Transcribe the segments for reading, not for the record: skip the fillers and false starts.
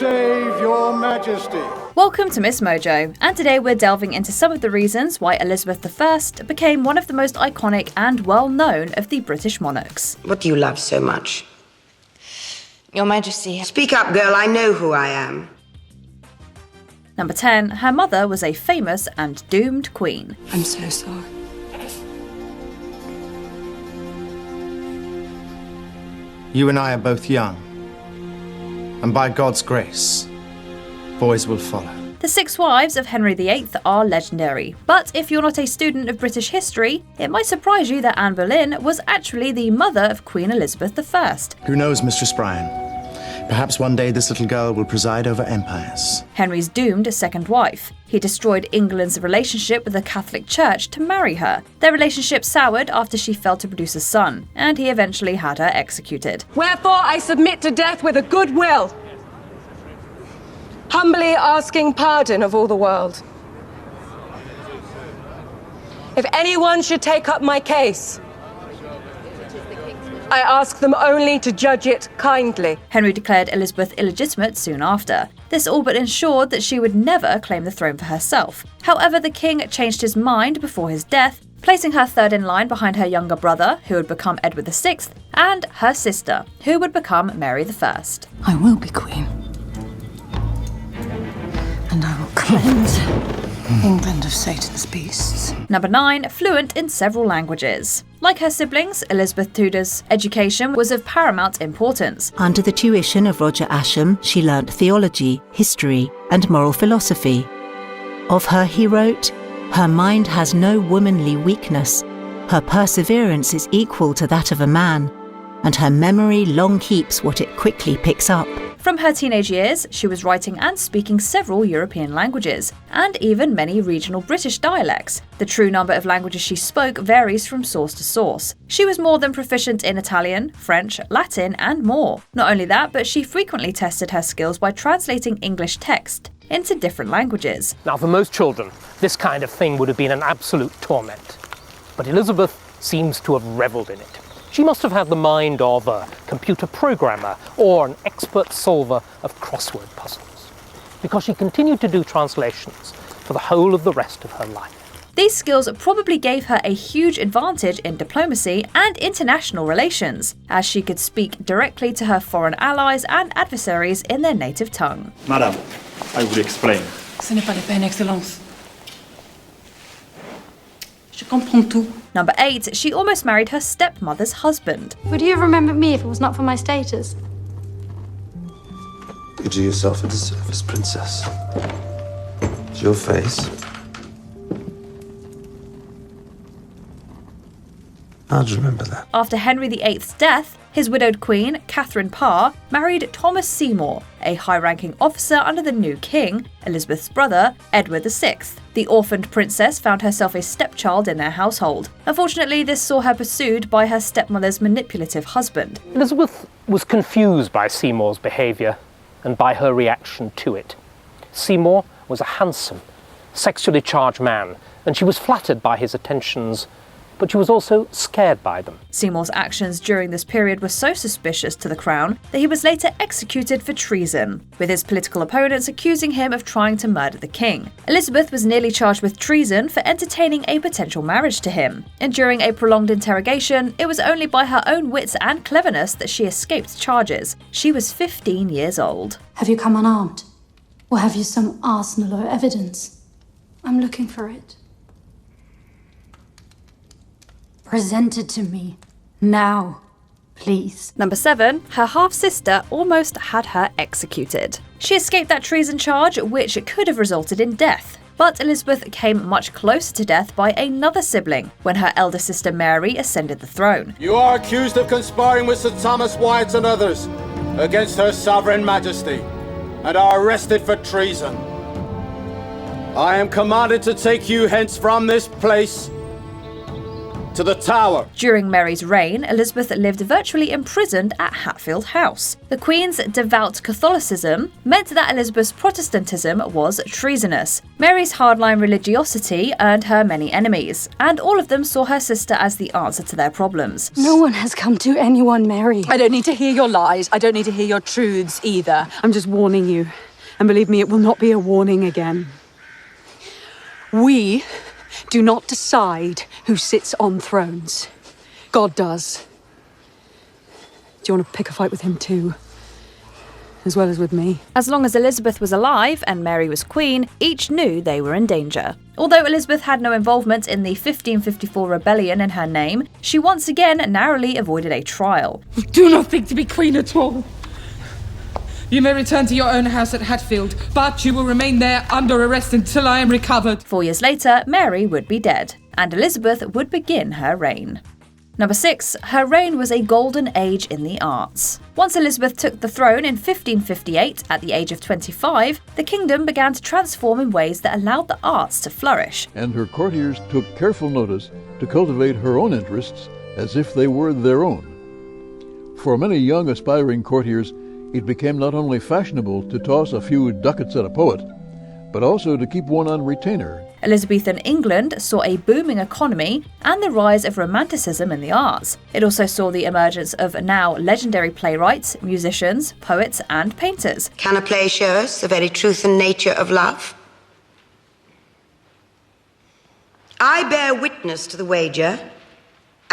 save your majesty. Welcome to MsMojo, and today we're delving into some of the reasons why Elizabeth I became one of the most iconic and well-known of the British monarchs. What do you love so much? Your Majesty. Speak up, girl, I know who I am. Number 10, her mother was a famous and doomed queen. I'm so sorry. You and I are both young, and by God's grace, boys will follow. The 6 wives of Henry VIII are legendary, but if you're not a student of British history, it might surprise you that Anne Boleyn was actually the mother of Queen Elizabeth I. Who knows, Mistress Bryan? Perhaps one day this little girl will preside over empires. Henry's doomed second wife. He destroyed England's relationship with the Catholic Church to marry her. Their relationship soured after she failed to produce a son, and he eventually had her executed. Wherefore I submit to death with a good will, humbly asking pardon of all the world. If anyone should take up my case, I ask them only to judge it kindly. Henry declared Elizabeth illegitimate soon after. This all but ensured that she would never claim the throne for herself. However, the king changed his mind before his death, placing her third in line behind her younger brother, who would become Edward VI, and her sister, who would become Mary I. I will be queen. And I will cleanse England of Satan's beasts. Number 9, fluent in several languages. Like her siblings, Elizabeth Tudor's education was of paramount importance. Under the tuition of Roger Ascham, she learnt theology, history, and moral philosophy. Of her he wrote, "Her mind has no womanly weakness. Her perseverance is equal to that of a man, and her memory long keeps what it quickly picks up." From her teenage years, she was writing and speaking several European languages, and even many regional British dialects. The true number of languages she spoke varies from source to source. She was more than proficient in Italian, French, Latin, and more. Not only that, but she frequently tested her skills by translating English text into different languages. Now, for most children, this kind of thing would have been an absolute torment. But Elizabeth seems to have revelled in it. She must have had the mind of a computer programmer or an expert solver of crossword puzzles, because she continued to do translations for the whole of the rest of her life. These skills probably gave her a huge advantage in diplomacy and international relations, as she could speak directly to her foreign allies and adversaries in their native tongue. Madame, I will explain. Ce n'est pas la peine, Excellence. Je comprends tout. Number 8, she almost married her stepmother's husband. Would you have remembered me if it was not for my status? You do yourself a disservice, princess. It's your face. How'd you remember that? After Henry VIII's death, his widowed queen, Catherine Parr, married Thomas Seymour, a high-ranking officer under the new king, Elizabeth's brother, Edward VI. The orphaned princess found herself a stepchild in their household. Unfortunately, this saw her pursued by her stepmother's manipulative husband. Elizabeth was confused by Seymour's behaviour and by her reaction to it. Seymour was a handsome, sexually charged man, and she was flattered by his attentions, but she was also scared by them. Seymour's actions during this period were so suspicious to the crown that he was later executed for treason, with his political opponents accusing him of trying to murder the king. Elizabeth was nearly charged with treason for entertaining a potential marriage to him, and during a prolonged interrogation, it was only by her own wits and cleverness that she escaped charges. She was 15 years old. Have you come unarmed? Or have you some arsenal or evidence? I'm looking for it. Present it to me. Now, please. Number 7, her half-sister almost had her executed. She escaped that treason charge, which could have resulted in death. But Elizabeth came much closer to death by another sibling, when her elder sister Mary ascended the throne. You are accused of conspiring with Sir Thomas Wyatt and others against her sovereign majesty, and are arrested for treason. I am commanded to take you hence from this place To the Tower! During Mary's reign, Elizabeth lived virtually imprisoned at Hatfield House. The Queen's devout Catholicism meant that Elizabeth's Protestantism was treasonous. Mary's hardline religiosity earned her many enemies, and all of them saw her sister as the answer to their problems. No one has come to anyone, Mary. I don't need to hear your lies. I don't need to hear your truths either. I'm just warning you. And believe me, it will not be a warning again. We do not decide who sits on thrones. God does. Do you want to pick a fight with him too? As well as with me? As long as Elizabeth was alive and Mary was queen, each knew they were in danger. Although Elizabeth had no involvement in the 1554 rebellion in her name, she once again narrowly avoided a trial. I do not think to be queen at all. You may return to your own house at Hatfield, but you will remain there under arrest until I am recovered. 4 years later, Mary would be dead, and Elizabeth would begin her reign. Number 6. Her reign was a golden age in the arts. Once Elizabeth took the throne in 1558, at the age of 25, the kingdom began to transform in ways that allowed the arts to flourish. And her courtiers took careful notice to cultivate her own interests as if they were their own. For many young aspiring courtiers, it became not only fashionable to toss a few ducats at a poet, but also to keep one on retainer. Elizabethan England saw a booming economy and the rise of romanticism in the arts. It also saw the emergence of now legendary playwrights, musicians, poets, and painters. Can a play show us the very truth and nature of love? I bear witness to the wager,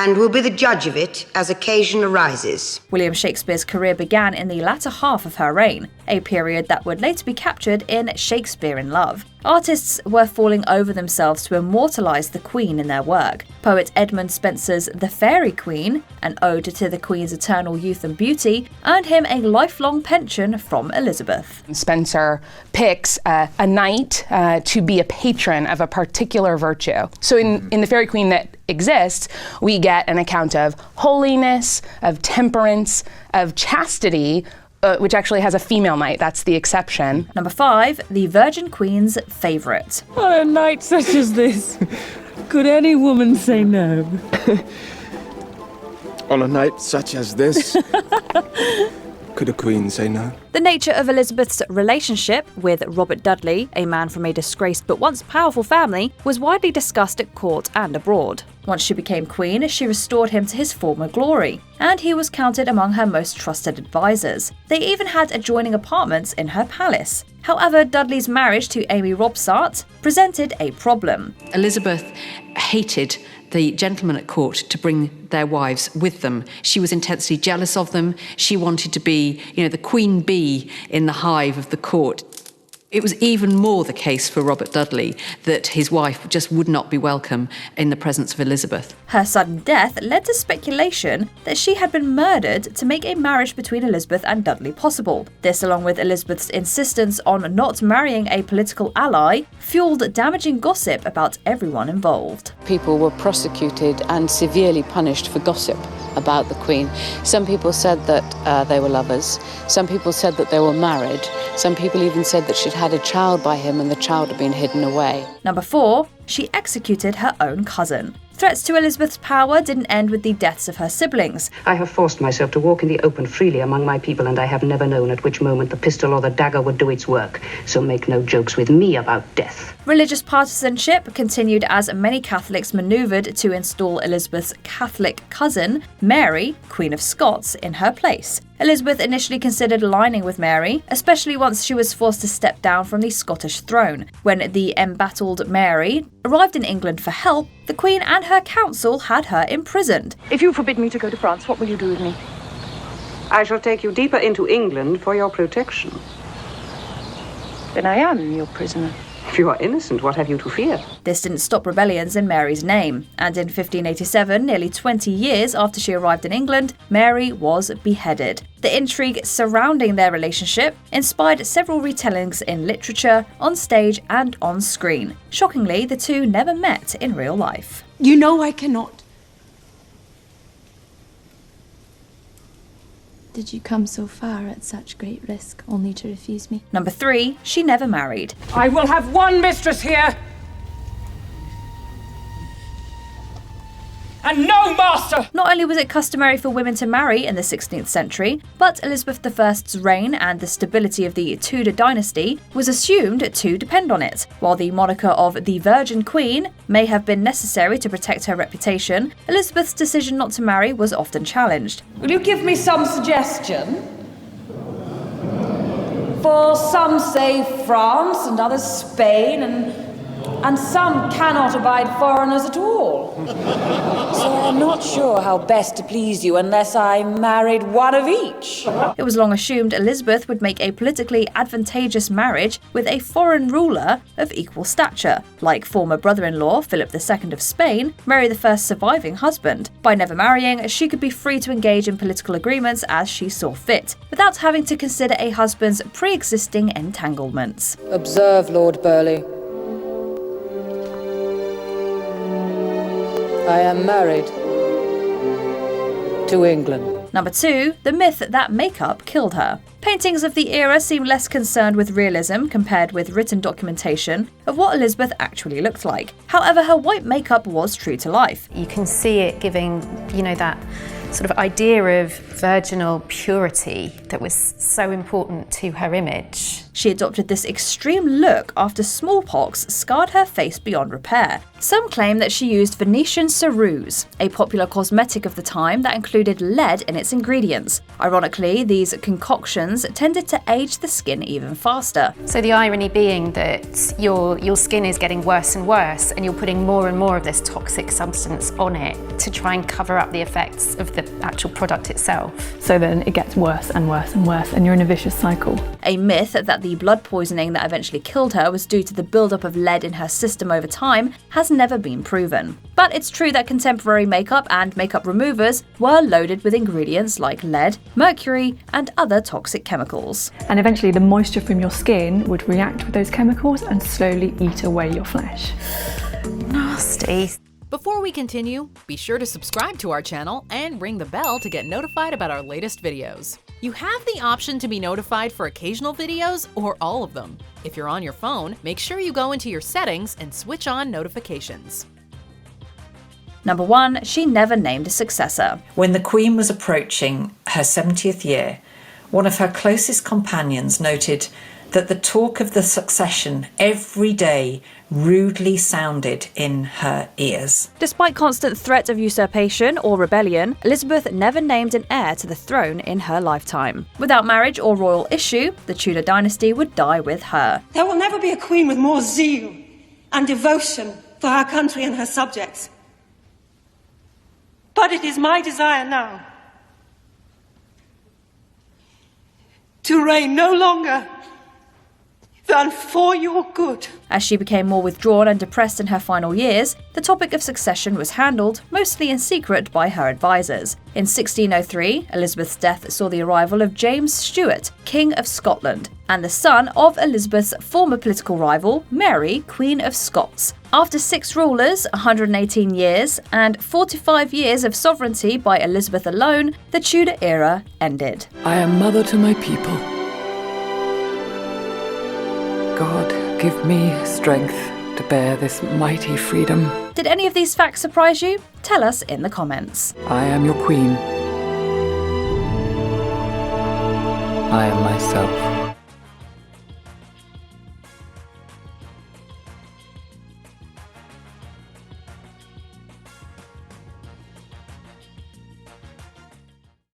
and will be the judge of it as occasion arises. William Shakespeare's career began in the latter half of her reign, a period that would later be captured in Shakespeare in Love. Artists were falling over themselves to immortalise the Queen in their work. Poet Edmund Spenser's The Fairy Queen, an ode to the Queen's eternal youth and beauty, earned him a lifelong pension from Elizabeth. Spenser picks a knight to be a patron of a particular virtue. So in The Fairy Queen that exists, we get an account of holiness, of temperance, of chastity, which actually has a female knight. That's the exception. Number 5, the Virgin Queen's favourite. On a night such as this, could any woman say no? On a night such as this, could a queen say no? The nature of Elizabeth's relationship with Robert Dudley, a man from a disgraced but once powerful family, was widely discussed at court and abroad. Once she became queen, she restored him to his former glory, and he was counted among her most trusted advisors. They even had adjoining apartments in her palace. However, Dudley's marriage to Amy Robsart presented a problem. Elizabeth hated the gentlemen at court to bring their wives with them. She was intensely jealous of them. She wanted to be, the queen bee in the hive of the court. It was even more the case for Robert Dudley that his wife just would not be welcome in the presence of Elizabeth. Her sudden death led to speculation that she had been murdered to make a marriage between Elizabeth and Dudley possible. This, along with Elizabeth's insistence on not marrying a political ally, fueled damaging gossip about everyone involved. People were prosecuted and severely punished for gossip about the Queen. Some people said that they were lovers. Some people said that they were married. Some people even said that she'd had a child by him and the child had been hidden away. Number 4, she executed her own cousin. Threats to Elizabeth's power didn't end with the deaths of her siblings. I have forced myself to walk in the open freely among my people, and I have never known at which moment the pistol or the dagger would do its work. So make no jokes with me about death. Religious partisanship continued as many Catholics manoeuvred to install Elizabeth's Catholic cousin, Mary, Queen of Scots, in her place. Elizabeth initially considered aligning with Mary, especially once she was forced to step down from the Scottish throne. When the embattled Mary arrived in England for help, the Queen and her council had her imprisoned. If you forbid me to go to France, what will you do with me? I shall take you deeper into England for your protection. Then I am your prisoner. If you are innocent, what have you to fear? This didn't stop rebellions in Mary's name, and in 1587, nearly 20 years after she arrived in England, Mary was beheaded. The intrigue surrounding their relationship inspired several retellings in literature, on stage and on screen. Shockingly, the two never met in real life. You know I cannot. Did you come so far at such great risk, only to refuse me? Number 3, she never married. I will have one mistress here, and no master! Not only was it customary for women to marry in the 16th century, but Elizabeth I's reign and the stability of the Tudor dynasty was assumed to depend on it. While the moniker of the Virgin Queen may have been necessary to protect her reputation, Elizabeth's decision not to marry was often challenged. Will you give me some suggestion? For some say France and others Spain, and some cannot abide foreigners at all. So I'm not sure how best to please you unless I married one of each. It was long assumed Elizabeth would make a politically advantageous marriage with a foreign ruler of equal stature, like former brother-in-law Philip II of Spain, Mary I's surviving husband. By never marrying, she could be free to engage in political agreements as she saw fit, without having to consider a husband's pre-existing entanglements. Observe, Lord Burleigh. I am married to England. Number 2, the myth that makeup killed her. Paintings of the era seem less concerned with realism compared with written documentation of what Elizabeth actually looked like. However, her white makeup was true to life. You can see it giving, that sort of idea of virginal purity that was so important to her image. She adopted this extreme look after smallpox scarred her face beyond repair. Some claim that she used Venetian ceruse, a popular cosmetic of the time that included lead in its ingredients. Ironically, these concoctions tended to age the skin even faster. So the irony being that your skin is getting worse and worse, and you're putting more and more of this toxic substance on it to try and cover up the effects of the actual product itself. So then it gets worse and worse and worse, and you're in a vicious cycle. A myth that the blood poisoning that eventually killed her was due to the buildup of lead in her system over time has never been proven. But it's true that contemporary makeup and makeup removers were loaded with ingredients like lead, mercury, and other toxic chemicals. And eventually the moisture from your skin would react with those chemicals and slowly eat away your flesh. Nasty. Before we continue, be sure to subscribe to our channel and ring the bell to get notified about our latest videos. You have the option to be notified for occasional videos or all of them. If you're on your phone, make sure you go into your settings and switch on notifications. Number 1, she never named a successor. When the Queen was approaching her 70th year, one of her closest companions noted that the talk of the succession every day rudely sounded in her ears. Despite constant threat of usurpation or rebellion, Elizabeth never named an heir to the throne in her lifetime. Without marriage or royal issue, the Tudor dynasty would die with her. There will never be a queen with more zeal and devotion for her country and her subjects. But it is my desire now to reign no longer than for your good. As she became more withdrawn and depressed in her final years, the topic of succession was handled, mostly in secret, by her advisors. In 1603, Elizabeth's death saw the arrival of James Stuart, King of Scotland, and the son of Elizabeth's former political rival, Mary, Queen of Scots. After 6 rulers, 118 years, and 45 years of sovereignty by Elizabeth alone, the Tudor era ended. I am mother to my people. God, give me strength to bear this mighty freedom. Did any of these facts surprise you? Tell us in the comments. I am your queen. I am myself.